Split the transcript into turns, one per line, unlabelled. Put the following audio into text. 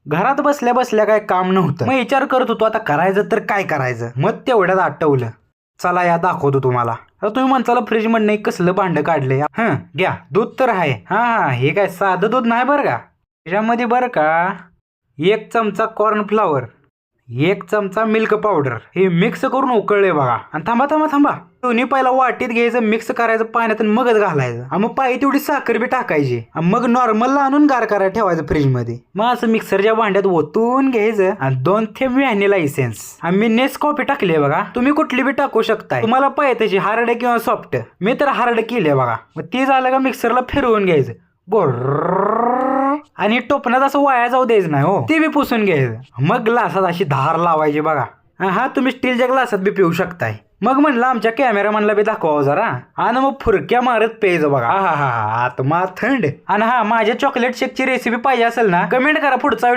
घरात बसल्या बसल्या काय काम नव्हतं, मग विचार करत होतो आता करायचं तर काय करायचं. मग तेवढ्यात आठवलं, चला या दाखवतो तुम्हाला. आता तुम्ही म्हणताला फ्रीज मधनं एक कसलं भांड काढलंय. घ्या, दूध तर आहे. हा हे काय साधं दूध नाही बरं का. त्याच्यामध्ये बरं का 1 चमचा कॉर्नफ्लॉवर, 1 चमचा मिल्क पावडर हे मिक्स करून उकळले बघा. आणि थांबा थांबा थांबा, दोन्ही पहिला वाटीत घ्यायचं, मिक्स करायचं पाण्यात आणि मगच घालायचं. मग पाहिजे तेवढी साखर बी टाकायची. मग नॉर्मलला आणून गार करायला ठेवायचं फ्रीज मध्ये. मग असं मिक्सरच्या भांड्यात ओतून घ्यायचं आणि 2 थेंब व्हॅनिला इसेन्स. आम्ही नेस कॉफी टाकली आहे बघा, तुम्ही कुठली बी टाकू शकताय, तुम्हाला पाहिजे तशी, हार्ड किंवा सॉफ्ट. मी तर हार्ड केली बघा. मग ती झालं का मिक्सरला फिरवून घ्यायचं आणि टोपणात असं वाया जाऊ द्यायचं नाही हो, ते बी पुसून घ्यायचं. मग ग्लासात अशी धार लावायची बघा. हा तुम्ही स्टीलच्या ग्लासात बी पिऊ शकताय. मग म्हणलं आमच्या कॅमेरामॅनला बी दाखवा जरा, आणि मग फुरक्या मारत प्यायचं बघा. आत्मा थंड. आणि माझ्या चॉकलेट शेकची रेसिपी पाहिजे असेल ना, कमेंट करा पुढचा